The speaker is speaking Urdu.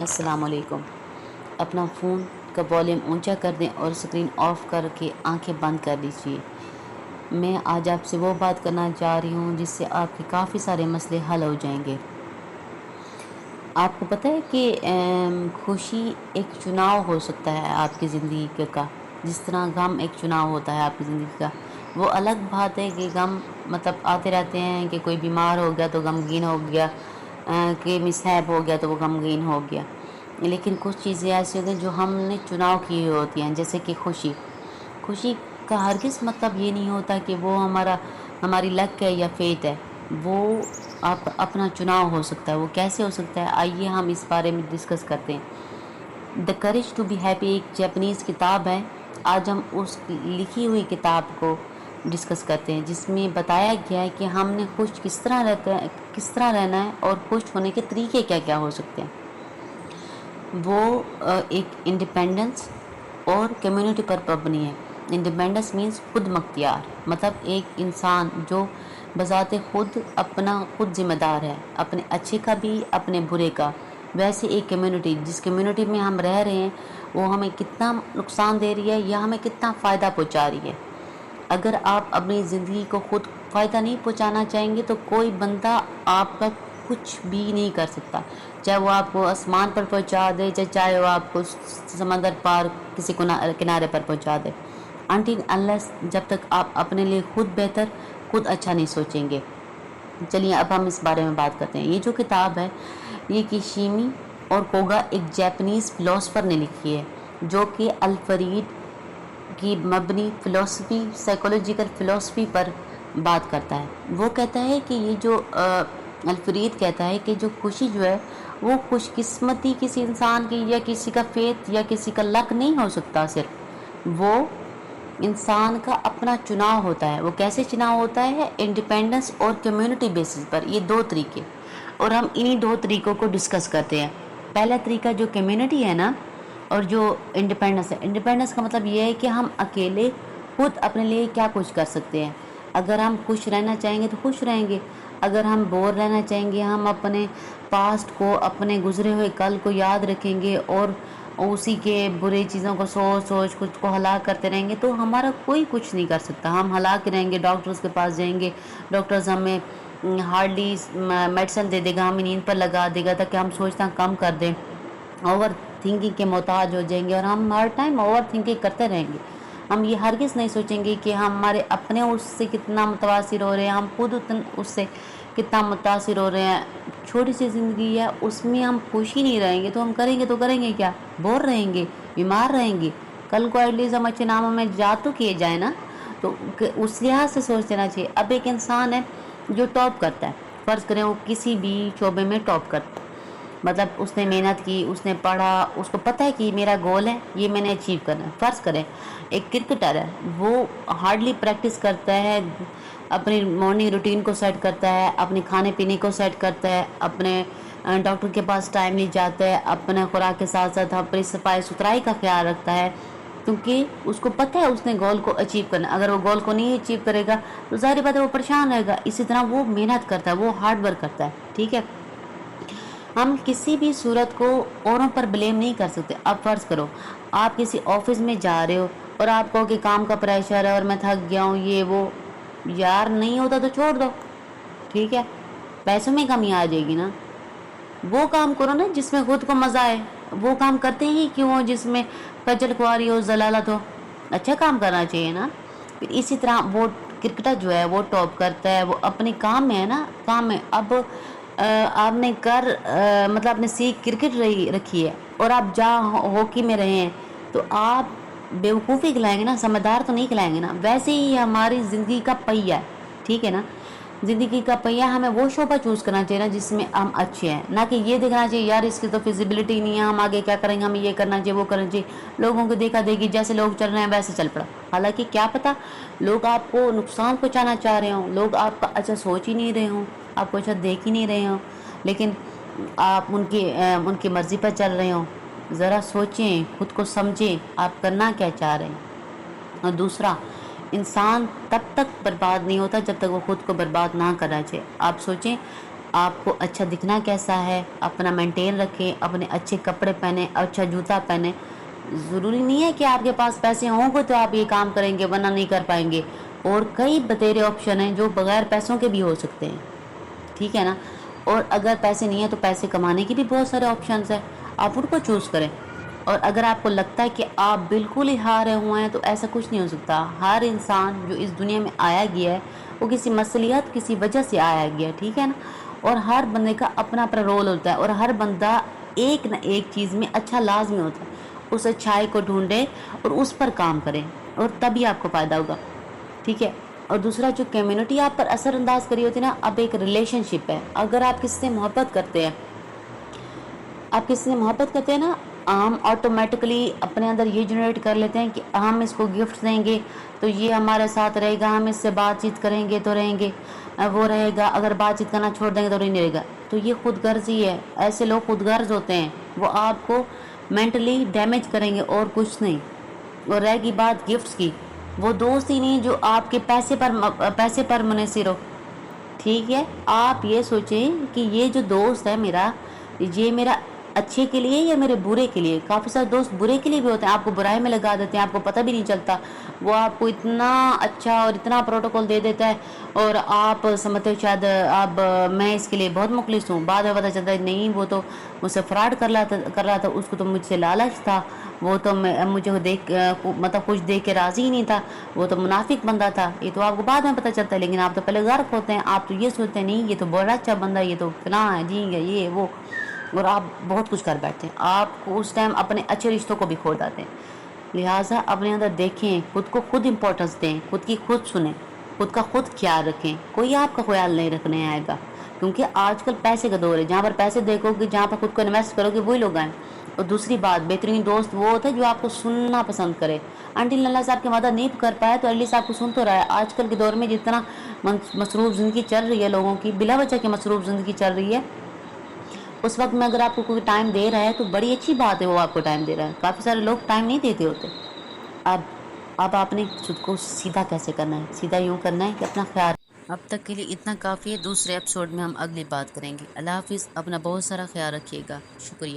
السلام علیکم۔ اپنا فون کا والیوم اونچا کر دیں اور اسکرین آف کر کے آنکھیں بند کر لیجیے۔ میں آج آپ سے وہ بات کرنا چاہ رہی ہوں جس سے آپ کے کافی سارے مسئلے حل ہو جائیں گے۔ آپ کو پتہ ہے کہ خوشی ایک چناؤ ہو سکتا ہے آپ کی زندگی کا، جس طرح غم ایک چناؤ ہوتا ہے آپ کی زندگی کا۔ وہ الگ بات ہے کہ غم مطلب آتے رہتے ہیں کہ کوئی بیمار ہو گیا تو غمگین ہو گیا، کہ مسہیب ہو گیا تو وہ غمگین ہو گیا، لیکن کچھ چیزیں ایسی ہوتی ہیں جو ہم نے چناؤ کی ہوتی ہیں، جیسے کہ خوشی کا ہرگز مطلب یہ نہیں ہوتا کہ وہ ہماری لک ہے یا فیٹ ہے، وہ آپ اپنا چناؤ ہو سکتا ہے۔ وہ کیسے ہو سکتا ہے، آئیے ہم اس بارے میں ڈسکس کرتے ہیں۔ The courage to be happy ایک جاپنیز کتاب ہے، آج ہم اس لکھی ہوئی کتاب کو ڈسکس کرتے ہیں، جس میں بتایا گیا ہے کہ ہم نے خوش کس طرح رہنا ہے اور خوش ہونے کے طریقے کیا کیا ہو سکتے ہیں۔ وہ ایک انڈیپینڈنس اور کمیونٹی پر مبنی ہے۔ انڈیپینڈنس مینس خود مختار، مطلب ایک انسان جو بذات خود ذمہ دار ہے، اپنے اچھے کا بھی اپنے برے کا۔ ویسے ایک کمیونٹی، جس کمیونٹی میں ہم رہ رہے ہیں وہ ہمیں کتنا نقصان دے رہی ہے یا ہمیں کتنا فائدہ پہنچا رہی ہے۔ اگر آپ اپنی زندگی کو خود فائدہ نہیں پہنچانا چاہیں گے تو کوئی بندہ آپ کا کچھ بھی نہیں کر سکتا، چاہے وہ آپ کو آسمان پر پہنچا دے، چاہے وہ آپ کو سمندر پار کسی کنارے پر پہنچا دے، انٹل انلیس جب تک آپ اپنے لیے خود اچھا نہیں سوچیں گے۔ چلیے اب ہم اس بارے میں بات کرتے ہیں۔ یہ جو کتاب ہے یہ کشیمی اور کوگا ایک جاپنیز فلاسفر نے لکھی ہے، جو کہ الفریڈ کی مبنی فلسفی، سائیکولوجیکل فلسفی پر بات کرتا ہے۔ وہ کہتا ہے کہ یہ جو الفرید کہتا ہے کہ جو خوشی جو ہے وہ خوش قسمتی کسی انسان کی یا کسی کا فیت یا کسی کا لک نہیں ہو سکتا، صرف وہ انسان کا اپنا چناؤ ہوتا ہے۔ وہ کیسے چناؤ ہوتا ہے؟ انڈیپینڈنس اور کمیونٹی بیسس پر، یہ دو طریقے، اور ہم انہی دو طریقوں کو ڈسکس کرتے ہیں۔ پہلا طریقہ جو کمیونٹی ہے نا، اور جو انڈیپینڈنس ہے، انڈیپینڈنس کا مطلب یہ ہے کہ ہم اکیلے خود اپنے لیے کیا کچھ کر سکتے ہیں۔ اگر ہم خوش رہنا چاہیں گے تو خوش رہیں گے، اگر ہم بور رہنا چاہیں گے ہم اپنے پاسٹ کو، اپنے گزرے ہوئے کل کو یاد رکھیں گے اور اسی کے برے چیزوں کو سوچ خود کو ہلاک کرتے رہیں گے، تو ہمارا کوئی کچھ نہیں کر سکتا، ہم ہلاک رہیں گے۔ ڈاکٹرز کے پاس جائیں گے، ڈاکٹرز ہمیں ہارڈلی میڈیسن دے دے گا، ہمیں نیند پر لگا دے گا تاکہ ہم سوچنا کم کر دیں، اوور تھنکنگ کے محتاج ہو جائیں گے، اور ہم ہر ٹائم اوور تھنکنگ کرتے رہیں گے۔ ہم یہ ہرگز نہیں سوچیں گے کہ ہمارے اپنے اس سے کتنا متاثر ہو رہے ہیں، ہم خود اس سے کتنا متاثر ہو رہے ہیں۔ چھوٹی سی زندگی ہے، اس میں ہم خوش ہی نہیں رہیں گے تو ہم کریں گے کیا؟ بور رہیں گے، بیمار رہیں گے۔ کل کو ایٹ لیسٹ ہم اچھے ناموں میں یاد تو کیے جائیں نا، تو اس لحاظ سے سوچ لینا چاہیے۔ اب ایک انسان ہے جو ٹاپ کرتا ہے، فرض کریں وہ کسی بھی شعبے میں ٹاپ کرتا ہے، مطلب اس نے محنت کی، اس نے پڑھا، اس کو پتہ ہے کہ میرا گول ہے، یہ میں نے اچیو کرنا ہے۔ فرض کریں ایک کرکٹر ہے، وہ ہارڈلی پریکٹس کرتا ہے، اپنی مارننگ روٹین کو سیٹ کرتا ہے، اپنے کھانے پینے کو سیٹ کرتا ہے، اپنے ڈاکٹر کے پاس ٹائم نہیں جاتا ہے، اپنے خوراک کے ساتھ ساتھ اپنی صفائی ستھرائی کا خیال رکھتا ہے، کیونکہ اس کو پتہ ہے اس نے گول کو اچیو کرنا ہے۔ اگر وہ گول کو نہیں اچیو کرے گا تو ظاہر بات ہے وہ پریشان رہے گا۔ اسی طرح وہ محنت کرتا ہے، وہ ہارڈ ورک کرتا ہے، ٹھیک ہے۔ ہم کسی بھی صورت کو اوروں پر بلیم نہیں کر سکتے۔ اب فرض کرو آپ کسی آفس میں جا رہے ہو اور آپ کہو کہ کام کا پریشر ہے اور میں تھک گیا ہوں، یہ وہ، یار نہیں ہوتا تو چھوڑ دو، ٹھیک ہے، پیسوں میں کمی آ جائے گی نا۔ وہ کام کرو نا جس میں خود کو مزہ آئے، وہ کام کرتے ہی کیوں ہو جس میں خجل خواری ہو، ضلالت ہو؟ اچھا کام کرنا چاہیے نا۔ پھر اسی طرح وہ کرکٹر جو ہے وہ ٹاپ کرتا ہے، وہ اپنے کام میں ہے نا، کام میں۔ اب آپ نے مطلب آپ نے سیکھ کرکٹ رکھی ہے اور آپ ہاکی میں رہے ہیں تو آپ بیوقوفی کھلائیں گے نا، سمجھدار تو نہیں کھلائیں گے نا۔ ویسے ہی ہماری زندگی کا پہیہ ہے، ٹھیک ہے نا، زندگی کا پہیہ، ہمیں وہ شعبہ چوز کرنا چاہیے نا جس میں ہم اچھے ہیں، نہ کہ یہ دیکھنا چاہیے یار اس کی تو فزیبلٹی نہیں ہے، ہم آگے کیا کریں گے، ہمیں یہ کرنا چاہیے وہ کرنا چاہیے، لوگوں کو دیکھا دیکھی، جیسے لوگ چل رہے ہیں ویسے چل پڑا۔ حالانکہ کیا پتا لوگ آپ کو نقصان پہنچانا چاہ رہے ہوں، لوگ آپ کا اچھا سوچ ہی نہیں رہے ہوں، آپ کو اچھا دیکھ ہی نہیں رہے ہوں، لیکن آپ ان کی مرضی پر چل رہے ہوں۔ ذرا سوچیں، خود کو سمجھیں، آپ کرنا کیا چاہ رہے ہیں۔ اور دوسرا، انسان تب تک برباد نہیں ہوتا جب تک وہ خود کو برباد نہ کرنا چاہے۔ آپ سوچیں آپ کو اچھا دکھنا کیسا ہے، اپنا مینٹین رکھیں، اپنے اچھے کپڑے پہنیں، اچھا جوتا پہنیں. ضروری نہیں ہے کہ آپ کے پاس پیسے ہوں گے تو آپ یہ کام کریں گے، ورنہ نہیں کر پائیں گے. اور کئی بتیرے آپشن ہیں جو بغیر پیسوں کے بھی ہو سکتے ہیں، ٹھیک ہے نا. اور اگر پیسے نہیں ہیں تو پیسے کمانے کی بھی بہت سارے آپشنس ہیں، آپ ان کو چوز کریں. اور اگر آپ کو لگتا ہے کہ آپ بالکل ہی ہارے ہوئے ہیں تو ایسا کچھ نہیں ہو سکتا. ہر انسان جو اس دنیا میں آیا گیا ہے وہ کسی مصلیحت، کسی وجہ سے آیا گیا ہے، ٹھیک ہے نا. اور ہر بندے کا اپنا اپنا رول ہوتا ہے، اور ہر بندہ ایک نہ ایک چیز میں اچھا لازمی ہوتا ہے. اس اچھائی کو ڈھونڈے اور اس پر کام کریں، اور تبھی آپ کو فائدہ ہوگا، ٹھیک ہے. اور دوسرا، جو کمیونٹی آپ پر اثر انداز کری ہوتی ہے نا، اب ایک ریلیشن شپ ہے. اگر آپ کسی سے محبت کرتے ہیں، آپ کسی سے محبت کرتے ہیں نا، ہم آٹومیٹکلی اپنے اندر یہ جنریٹ کر لیتے ہیں کہ ہم اس کو گفٹ دیں گے تو یہ ہمارے ساتھ رہے گا، ہم اس سے بات چیت کریں گے تو رہیں گے، وہ رہے گا. اگر بات چیت کرنا چھوڑ دیں گے تو نہیں رہے گا. تو یہ خود غرضی ہے. ایسے لوگ خود غرض ہوتے ہیں، وہ آپ کو مینٹلی ڈیمیج کریں گے اور کچھ نہیں. اور رہ گی بات گفٹس کی، وہ دوست ہی نہیں جو آپ کے پیسے پر منحصر ہو، ٹھیک ہے. آپ یہ سوچیں کہ یہ جو دوست ہے میرا، یہ میرا اچھے کے لیے یا میرے برے کے لیے. کافی سارے دوست برے کے لیے بھی ہوتے ہیں، آپ کو برائی میں لگا دیتے ہیں، آپ کو پتہ بھی نہیں چلتا. وہ آپ کو اتنا اچھا اور اتنا پروٹوکول دے دیتا ہے، اور آپ سمجھتے ہو شاید اب میں اس کے لیے بہت مخلص ہوں. بعد میں پتہ چلتا ہے نہیں، وہ تو مجھ سے فراڈ کر رہا تھا، اس کو تو مجھ سے لالچ تھا، وہ تو مجھے مطلب کچھ دیکھ کے راضی ہی نہیں تھا، وہ تو منافق بندہ تھا. یہ تو آپ کو بعد میں پتہ چلتا ہے، لیکن آپ تو پہلے غرق ہوتے ہیں. آپ تو یہ سوچتے ہیں نہیں یہ تو بڑا اچھا بندہ ہے، یہ تو فلاں ہے جی ہے یہ وہ، اور آپ بہت کچھ کر بیٹھتے ہیں. آپ کو اس ٹائم اپنے اچھے رشتوں کو بھی کھو جاتے ہیں. لہٰذا اپنے اندر دیکھیں، خود کو خود امپورٹنس دیں، خود کی خود سنیں، خود کا خود خیال رکھیں. کوئی آپ کا خیال نہیں رکھنے آئے گا، کیونکہ آج کل پیسے کا دور ہے. جہاں پر پیسے دیکھو گے، جہاں پر خود کو انویسٹ کرو گے، وہی لوگ آئیں. اور دوسری بات، بہترین دوست وہ ہوتا ہے جو آپ کو سننا پسند کرے. انٹل اللہ سے آپ کی مدد نہیں کر پائے تو ایٹ لیسٹ آپ کو سن تو رہا ہے. آج کل کے دور میں جتنا مصروف زندگی چل رہی ہے، لوگوں کی بلا وجہ کی مصروف زندگی چل رہی ہے، اس وقت میں اگر آپ کو کوئی ٹائم دے رہا ہے تو بڑی اچھی بات ہے. وہ آپ کو ٹائم دے رہا ہے. کافی سارے لوگ ٹائم نہیں دیتے ہوتے. اب آپ نے خود کو سیدھا کیسے کرنا ہے؟ سیدھا یوں کرنا ہے کہ اپنا خیال. اب تک کے لیے اتنا کافی ہے. دوسرے ایپیسوڈ میں ہم اگلی بات کریں گے. اللہ حافظ. اپنا بہت سارا خیال رکھیے گا. شکریہ.